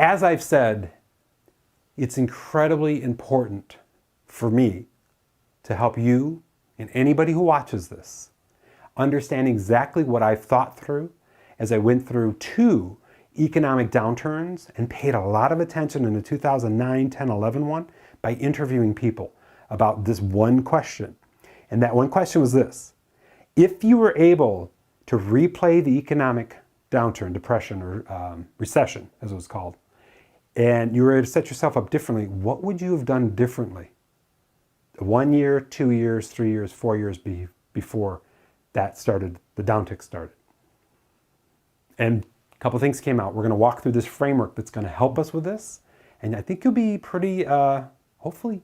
As I've said, it's incredibly important for me to help you and anybody who watches this understand exactly what I've thought through as I went through 2 economic downturns and paid a lot of attention in the 2009, 10, 11 one by interviewing people about this one question. And that one question was this: if you were able to replay the economic downturn, depression, or recession, as it was called, and you were able to set yourself up differently, what would you have done differently? 1 year, 2 years, 3 years, 4 years before that started, the downtick started. And a couple of things came out. We're going to walk through this framework that's going to help us with this. And I think you'll be pretty, hopefully,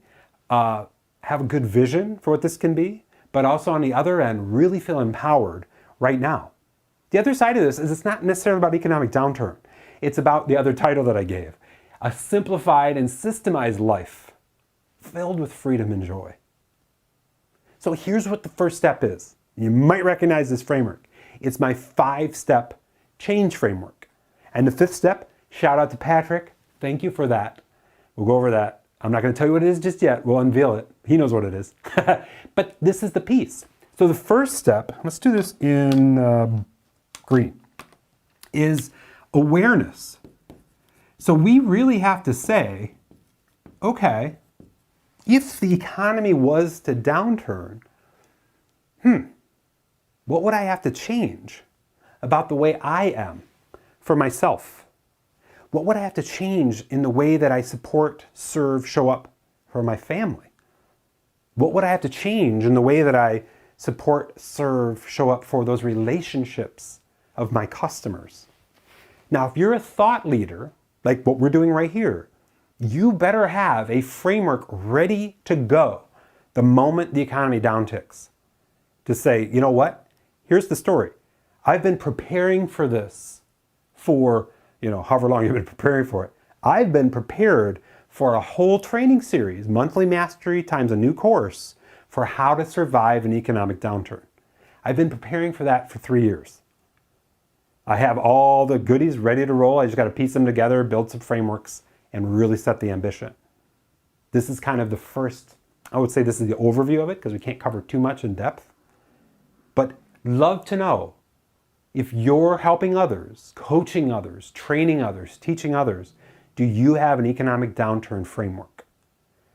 have a good vision for what this can be, but also on the other end, really feel empowered right now. The other side of this is it's not necessarily about economic downturn. It's about the other title that I gave: a simplified and systemized life filled with freedom and joy. So here's what the first step is. You might recognize this framework. It's my 5-step change framework. And the 5th step, shout out to Patrick. Thank you for that. We'll go over that. I'm not going to tell you what it is just yet. We'll unveil it. He knows what it is. But this is the piece. So the first step, let's do this in green, is awareness. So we really have to say, okay, if the economy was to downturn, what would I have to change about the way I am for myself? What would I have to change in the way that I support, serve, show up for my family? What would I have to change in the way that I support, serve, show up for those relationships of my customers? Now, if you're a thought leader, like what we're doing right here, you better have a framework ready to go the moment the economy downticks. To say, you know what? Here's the story. I've been preparing for this for, however long you've been preparing for it. I've been prepared for a whole training series, monthly mastery times a new course, for how to survive an economic downturn. I've been preparing for that for 3 years. I have all the goodies ready to roll. I just got to piece them together, build some frameworks, and really set the ambition. This is kind of the first, I would say this is the overview of it, because we can't cover too much in depth. But love to know if you're helping others, coaching others, training others, teaching others, do you have an economic downturn framework?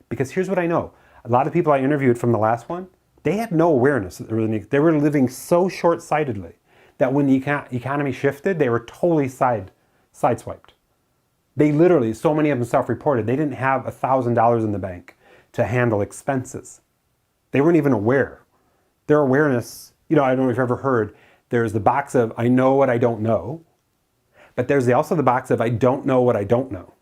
Because here's what I know. A lot of people I interviewed from the last one, they had no awareness. They were living so short-sightedly that when the economy shifted, they were totally sideswiped. They literally, so many of them self-reported, they didn't have $1,000 in the bank to handle expenses. They weren't even aware. Their awareness, I don't know if you've ever heard, there's the box of I know what I don't know, but there's also the box of I don't know what I don't know.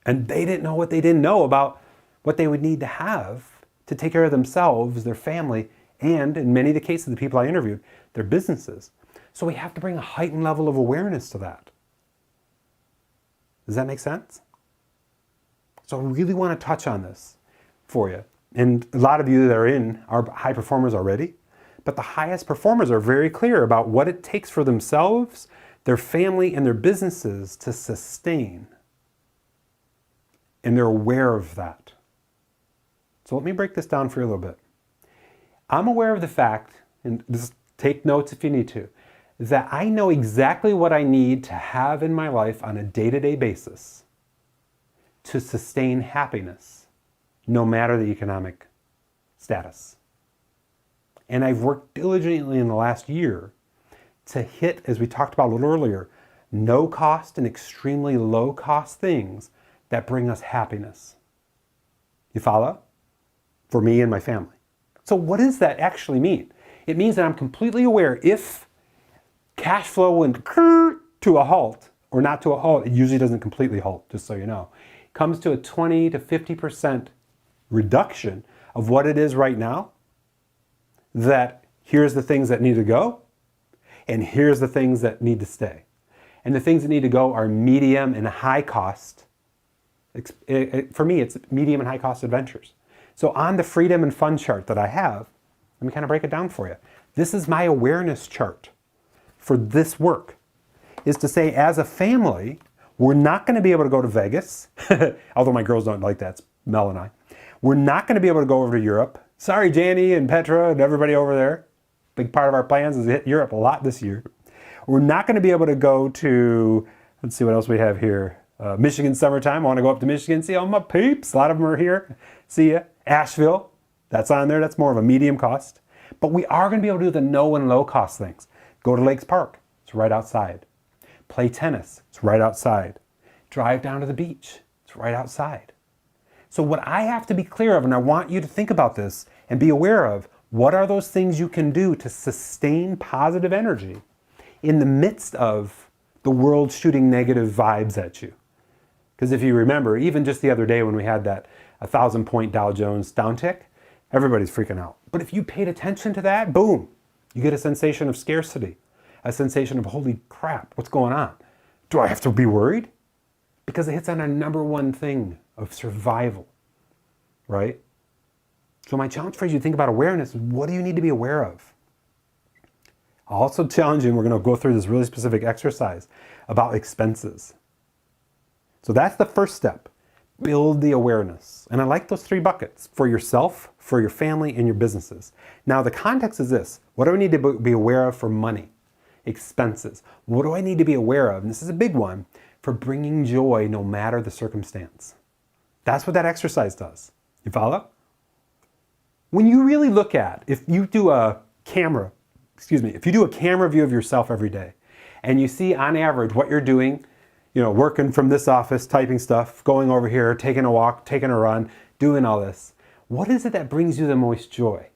And they didn't know what they didn't know about what they would need to have to take care of themselves, their family, and in many of the cases, the people I interviewed, their businesses. So we have to bring a heightened level of awareness to that. Does that make sense? So I really want to touch on this for you. And a lot of you that are in are high performers already, but the highest performers are very clear about what it takes for themselves, their family, and their businesses to sustain. And they're aware of that. So let me break this down for you a little bit. I'm aware of the fact, and just take notes if you need to, that I know exactly what I need to have in my life on a day-to-day basis to sustain happiness, no matter the economic status. And I've worked diligently in the last year to hit, as we talked about a little earlier, no-cost and extremely low-cost things that bring us happiness. You follow? For me and my family. So what does that actually mean? It means that I'm completely aware if cash flow went to a halt, or not to a halt, it usually doesn't completely halt, just so you know, comes to a 20 to 50% reduction of what it is right now, that here's the things that need to go, and here's the things that need to stay. And the things that need to go are medium and high cost. For me, it's medium and high cost adventures. So on the freedom and fun chart that I have, let me kind of break it down for you. This is my awareness chart for this work, is to say, as a family, We're not going to be able to go to Vegas, although my girls don't like that. It's Mel and I. We're not going to be able to go over to Europe. Sorry, Janie and Petra and everybody over there. Big part of our plans is to hit Europe a lot this year. We're not going to be able to go to, let's see what else we have here. Michigan summertime. I want to go up to Michigan, see all my peeps. A lot of them are here. See ya. Asheville. That's on there. That's more of a medium cost. But we are going to be able to do the no and low cost things. Go to Lakes Park. It's right outside. Play tennis. It's right outside. Drive down to the beach. It's right outside. So what I have to be clear of, and I want you to think about this and be aware of, what are those things you can do to sustain positive energy in the midst of the world shooting negative vibes at you? Because if you remember, even just the other day when we had that 1,000-point Dow Jones downtick, everybody's freaking out. But if you paid attention to that, boom, you get a sensation of scarcity, a sensation of, holy crap, what's going on? Do I have to be worried? Because it hits on our number one thing of survival, right? So my challenge for you to think about awareness is, what do you need to be aware of? I'll also challenge you, and we're going to go through this really specific exercise about expenses. So that's the first step. Build the awareness. And I like those 3 buckets: for yourself, for your family, and your businesses. Now the context is this. What do I need to be aware of for money? Expenses. What do I need to be aware of? And this is a big one, for bringing joy no matter the circumstance. That's what that exercise does. You follow? When you really look at, if you do a camera view of yourself every day, and you see on average what you're doing, working from this office, typing stuff, going over here, taking a walk, taking a run, doing all this, what is it that brings you the most joy?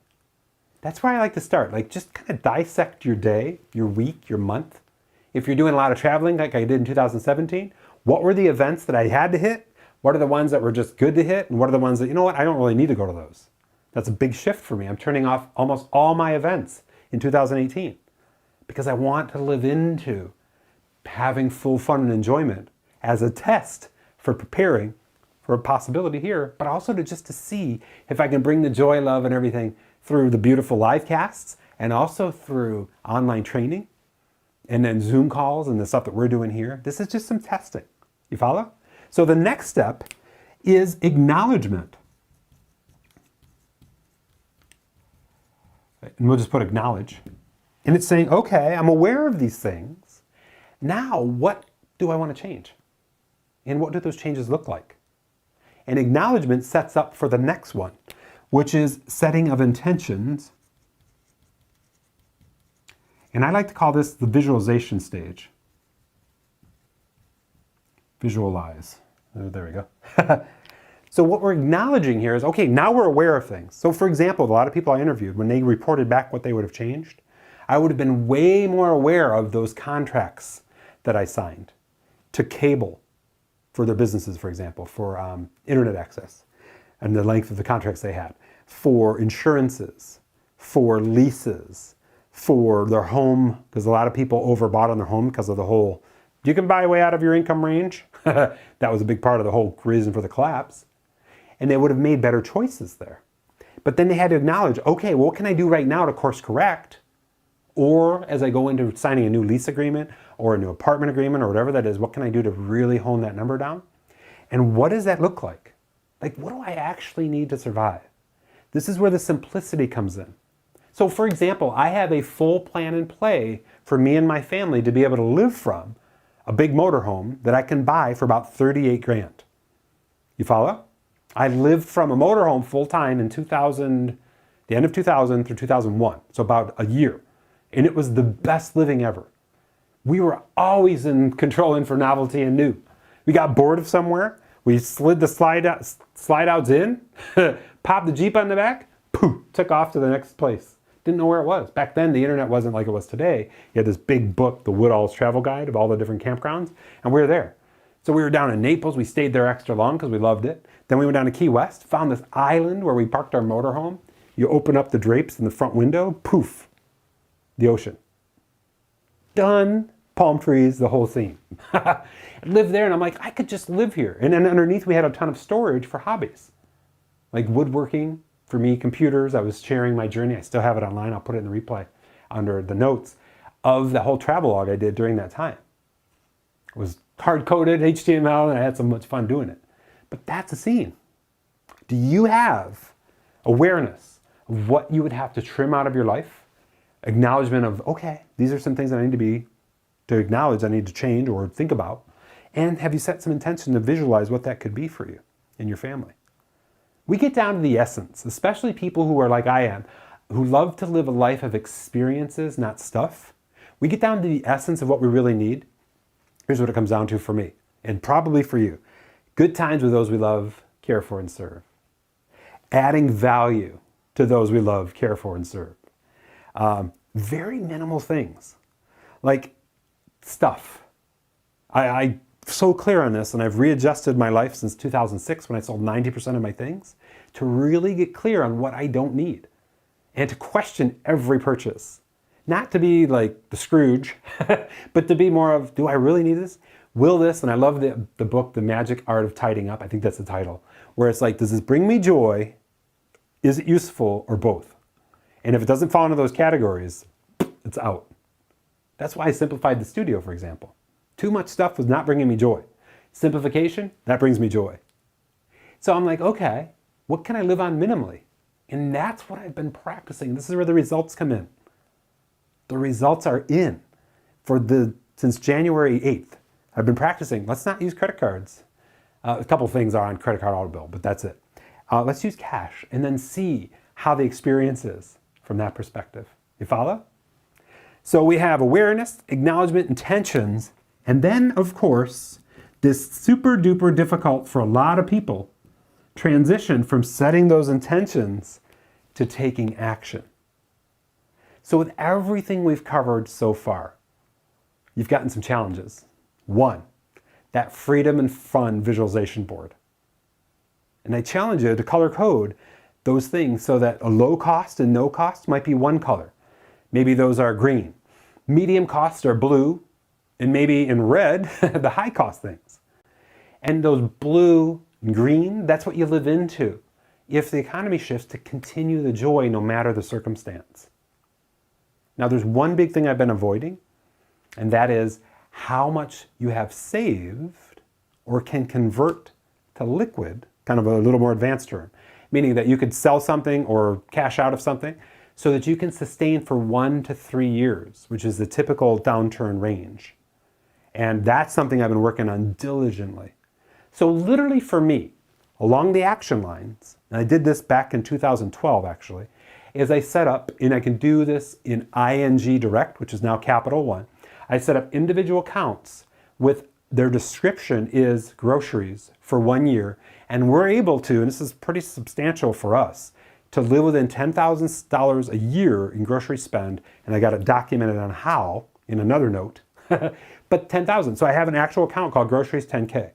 That's where I like to start. Just kind of dissect your day, your week, your month. If you're doing a lot of traveling like I did in 2017, what were the events that I had to hit? What are the ones that were just good to hit? And what are the ones that, I don't really need to go to those? That's a big shift for me. I'm turning off almost all my events in 2018 because I want to live into having full fun and enjoyment as a test for preparing for a possibility here, but also to see if I can bring the joy, love, and everything through the beautiful live casts and also through online training and then Zoom calls and the stuff that we're doing here. This is just some testing. You follow? So the next step is acknowledgement. And we'll just put acknowledge. And it's saying, okay, I'm aware of these things. Now, what do I want to change? And what do those changes look like? And acknowledgement sets up for the next one, which is setting of intentions. And I like to call this the visualization stage. Visualize. Oh, there we go. So what we're acknowledging here is, okay, now we're aware of things. So for example, a lot of people I interviewed, when they reported back what they would have changed, I would have been way more aware of those contracts that I signed to cable for their businesses, for example, for internet access and the length of the contracts they had, for insurances, for leases, for their home, because a lot of people overbought on their home because of the whole, you can buy way out of your income range. That was a big part of the whole reason for the collapse. And they would have made better choices there. But then they had to acknowledge, okay, well, what can I do right now to course correct? Or as I go into signing a new lease agreement or a new apartment agreement or whatever that is, what can I do to really hone that number down? And what does that look like? What do I actually need to survive? This is where the simplicity comes in. So for example, I have a full plan in play for me and my family to be able to live from a big motorhome that I can buy for about 38 grand. You follow? I lived from a motorhome full time in 2000, the end of 2000 through 2001, so about a year. And it was the best living ever. We were always in control and for novelty and new. We got bored of somewhere, we slid the slide outs in, popped the Jeep on the back, poof, took off to the next place. Didn't know where it was. Back then, the internet wasn't like it was today. You had this big book, the Woodall's Travel Guide, of all the different campgrounds, and we were there. So we were down in Naples. We stayed there extra long because we loved it. Then we went down to Key West, found this island where we parked our motorhome. You open up the drapes in the front window, poof, the ocean. Done. Palm trees, the whole scene. I lived there and I'm like, I could just live here. And then underneath we had a ton of storage for hobbies. Like woodworking, for me, computers. I was sharing my journey. I still have it online. I'll put it in the replay under the notes of the whole travel log I did during that time. It was hard-coded HTML, and I had so much fun doing it. But that's a scene. Do you have awareness of what you would have to trim out of your life? Acknowledgement of, okay, these are some things that I need to acknowledge, I need to change or think about. And have you set some intention to visualize what that could be for you and your family? We get down to the essence, especially people who are like I am, who love to live a life of experiences, not stuff. We get down to the essence of what we really need. Here's what it comes down to for me, and probably for you. Good times with those we love, care for, and serve. Adding value to those we love, care for, and serve. Very minimal things, like stuff. I'm so clear on this, and I've readjusted my life since 2006 when I sold 90% of my things, to really get clear on what I don't need and to question every purchase. Not to be like the Scrooge, but to be more of, do I really need this? Will this? And I love the book, The Magic Art of Tidying Up. I think that's the title, where it's like, does this bring me joy? Is it useful, or both? And if it doesn't fall into those categories, it's out. That's why I simplified the studio, for example. Too much stuff was not bringing me joy. Simplification, that brings me joy. So I'm like, okay, what can I live on minimally? And that's what I've been practicing. This is where the results come in. The results are in. Since January 8th, I've been practicing. Let's not use credit cards. A couple things are on credit card auto bill, but that's it. Let's use cash and then see how the experience is from that perspective. You follow? So we have awareness, acknowledgement, intentions, and then, of course, this super duper difficult for a lot of people transition from setting those intentions to taking action. So with everything we've covered so far, you've gotten some challenges. One, that freedom and fun visualization board. And I challenge you to color code those things so that a low cost and no cost might be one color. Maybe those are green. Medium costs are blue, and maybe in red, the high cost things. And those blue and green, that's what you live into if the economy shifts, to continue the joy no matter the circumstance. Now there's one big thing I've been avoiding, and that is how much you have saved or can convert to liquid, kind of a little more advanced term, meaning that you could sell something or cash out of something so that you can sustain for 1 to 3 years, which is the typical downturn range. And that's something I've been working on diligently. So literally for me, along the action lines, and I did this back in 2012 actually, is I set up, and I can do this in ING Direct, which is now Capital One. I set up individual accounts with their description is groceries for 1 year, and we're able to, and this is pretty substantial for us, to live within $10,000 a year in grocery spend, and I got it documented on how in another note, but 10,000. So I have an actual account called Groceries 10K.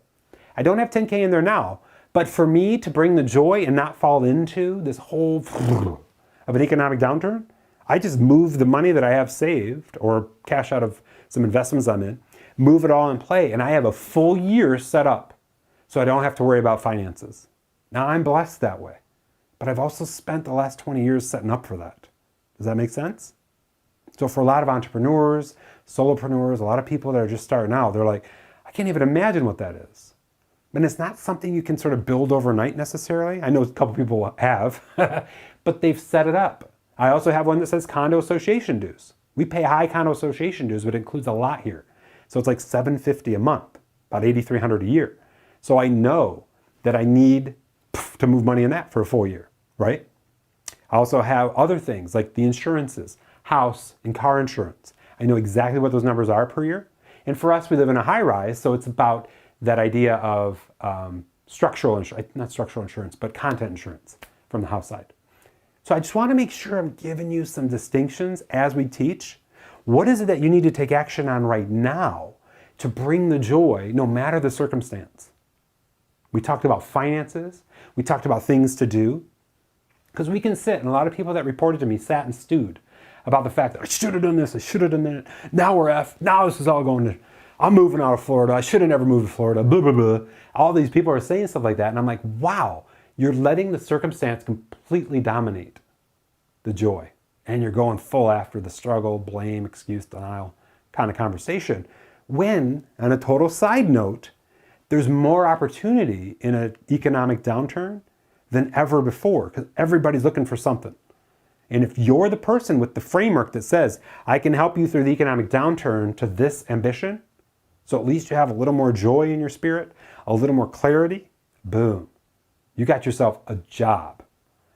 I don't have 10K in there now, but for me to bring the joy and not fall into this whole of an economic downturn, I just move the money that I have saved or cash out of some investments I'm in, move it all in play, and I have a full year set up so I don't have to worry about finances. Now I'm blessed that way, but I've also spent the last 20 years setting up for that. Does that make sense? So for a lot of entrepreneurs, solopreneurs, a lot of people that are just starting out, they're like, I can't even imagine what that is. And it's not something you can sort of build overnight necessarily. I know a couple people have, but they've set it up. I also have one that says condo association dues. We pay high condo association dues, but it includes a lot here. So it's like $750 a month, about $8,300 a year. So I know that I need to move money in that for a full year, right? I also have other things like the insurances, house and car insurance. I know exactly what those numbers are per year. And for us, we live in a high rise, so it's about that idea of structural insurance, not structural insurance, but content insurance from the house side. So I just want to make sure I'm giving you some distinctions as we teach. What is it that you need to take action on right now to bring the joy no matter the circumstance? We talked about finances. We talked about things to do. Because we can sit, and a lot of people that reported to me sat and stewed about the fact that I should have done this, I should have done that. Now we're F, now this is all going to, I'm moving out of Florida, I should have never moved to Florida, blah, blah, blah. All these people are saying stuff like that, and I'm like, wow, you're letting the circumstance completely dominate the joy. And you're going full after the struggle, blame, excuse, denial kind of conversation. when, on a total side note, there's more opportunity in an economic downturn than ever before, because everybody's looking for something. And if you're the person with the framework that says, I can help you through the economic downturn to this ambition, so at least you have a little more joy in your spirit, a little more clarity, boom, you got yourself a job.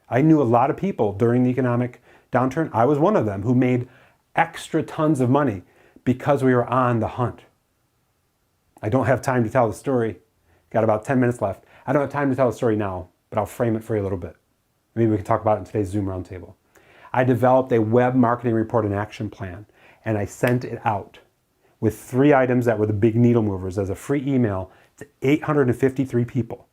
I knew a lot of people during the economic downturn. I was one of them who made extra tons of money because we were on the hunt. I don't have time to tell the story. Got about 10 minutes left. I don't have time to tell the story now, but I'll frame it for you a little bit. Maybe we can talk about it in today's Zoom roundtable. I developed a web marketing report and action plan, and I sent it out with 3 items that were the big needle movers as a free email to 853 people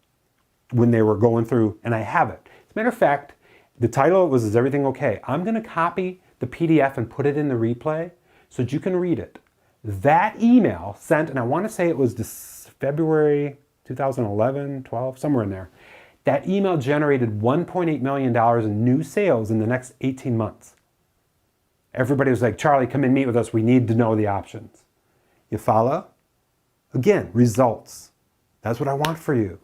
when they were going through, and I have it. As a matter of fact, the title was, Is Everything Okay? I'm going to copy the PDF and put it in the replay so that you can read it. That email sent, and I want to say it was this February 2011, 12, somewhere in there. That email generated $1.8 million in new sales in the next 18 months. Everybody was like, Charlie, come and meet with us. We need to know the options. You follow? Again, results. That's what I want for you.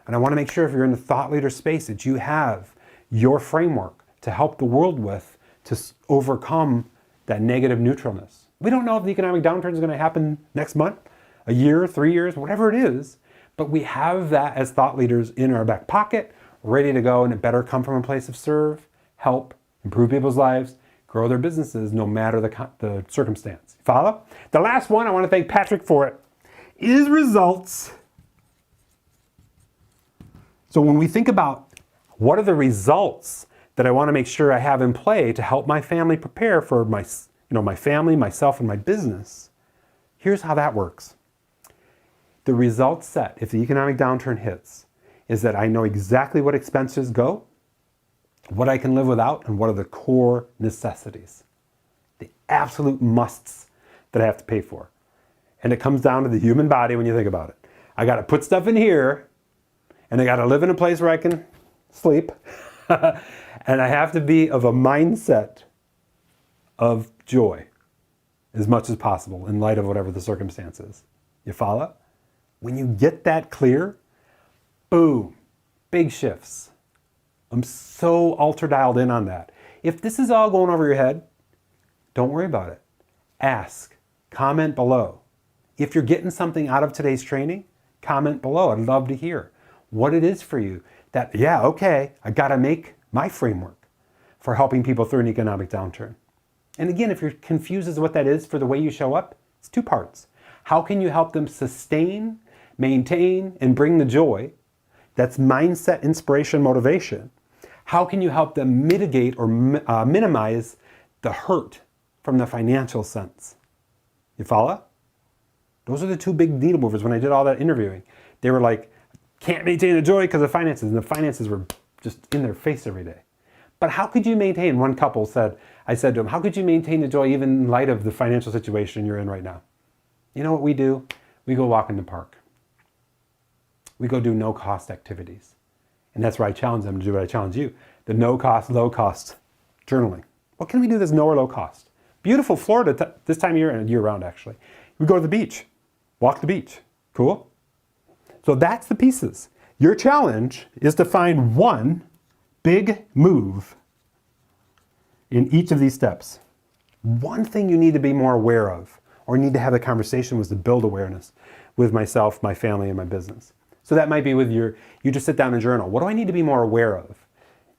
And I want to make sure if you're in the thought leader space that you have your framework to help the world with to overcome that negative neutralness. We don't know if the economic downturn is going to happen next month, a year, 3 years, whatever it is, but we have that as thought leaders in our back pocket, ready to go, and it better come from a place of serve, help, improve people's lives, grow their businesses, no matter the circumstance. Follow? The last one, I want to thank Patrick for it, is results. So when we think about what are the results that I want to make sure I have in play to help my family prepare for my family, myself, and my business, here's how that works. The result set, if the economic downturn hits, is that I know exactly what expenses go, what I can live without, and what are the core necessities, the absolute musts that I have to pay for. And it comes down to the human body when you think about it. I got to put stuff in here, and I got to live in a place where I can sleep, and I have to be of a mindset of joy as much as possible in light of whatever the circumstances. You follow? When you get that clear, boom, big shifts. I'm so ultra dialed in on that. If this is all going over your head, don't worry about it. Ask, comment below. If you're getting something out of today's training, comment below. I'd love to hear what it is for you that, yeah, okay, I gotta make my framework for helping people through an economic downturn. And again, if you're confused as to what that is for the way you show up, it's 2 parts. How can you help them sustain, maintain, and bring the joy? That's mindset, inspiration, motivation. How can you help them mitigate or minimize the hurt from the financial sense? You follow? Those are the 2 big needle movers when I did all that interviewing. They were like, can't maintain the joy because of finances. And the finances were just in their face every day. But how could you maintain, one couple said, I said to him, how could you maintain the joy even in light of the financial situation you're in right now? You know what we do? We go walk in the park. We go do no-cost activities. And that's where I challenge them to do what I challenge you. The no-cost, low-cost journaling. What can we do that's no or low cost? Beautiful Florida this time of year, and year-round actually. We go to the beach. Walk the beach. Cool? So that's the pieces. Your challenge is to find one big move in each of these steps. One thing you need to be more aware of or need to have a conversation with to build awareness with myself, my family, and my business. So that might be with you just sit down and journal. What do I need to be more aware of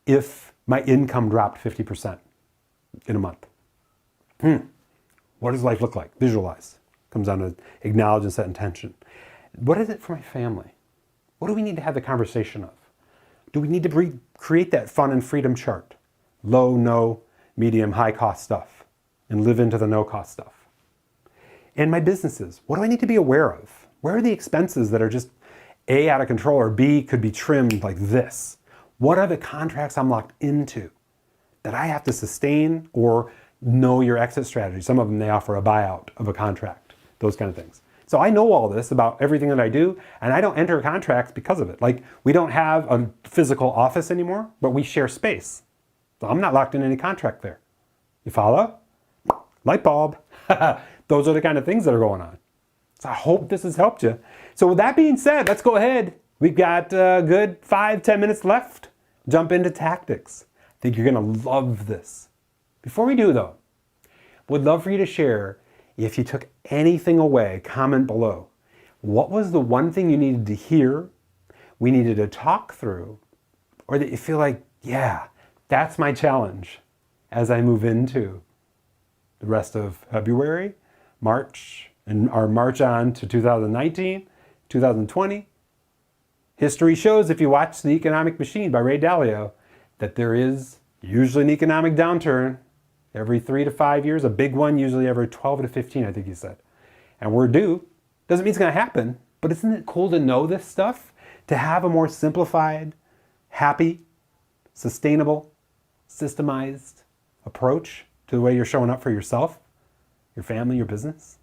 if my income dropped 50% in a month? What does life look like? Visualize. Comes down to acknowledge and set intention. What is it for my family? What do we need to have the conversation of? Do we need to create that fun and freedom chart? Low, no, medium, high cost stuff, and live into the no cost stuff. And my businesses, what do I need to be aware of? Where are the expenses that are just A, out of control, or B, could be trimmed like this? What are the contracts I'm locked into that I have to sustain or know your exit strategy? Some of them, they offer a buyout of a contract, those kind of things. So I know all this about everything that I do, and I don't enter contracts because of it. Like, we don't have a physical office anymore, but we share space. So I'm not locked in any contract there. You follow? Light bulb. Those are the kind of things that are going on. So I hope this has helped you. So with that being said, let's go ahead. We've got a good 5-10 minutes left. Jump into tactics. I think you're going to love this. Before we do though, would love for you to share, if you took anything away, comment below. What was the one thing you needed to hear, we needed to talk through, or that you feel like, yeah, that's my challenge as I move into the rest of February, March, and our march on to 2019, 2020. History shows, if you watch The Economic Machine by Ray Dalio, that there is usually an economic downturn every 3 to 5 years, a big one usually every 12 to 15, I think he said. And we're due. Doesn't mean it's going to happen, but isn't it cool to know this stuff? To have a more simplified, happy, sustainable, systemized approach to the way you're showing up for yourself, your family, your business?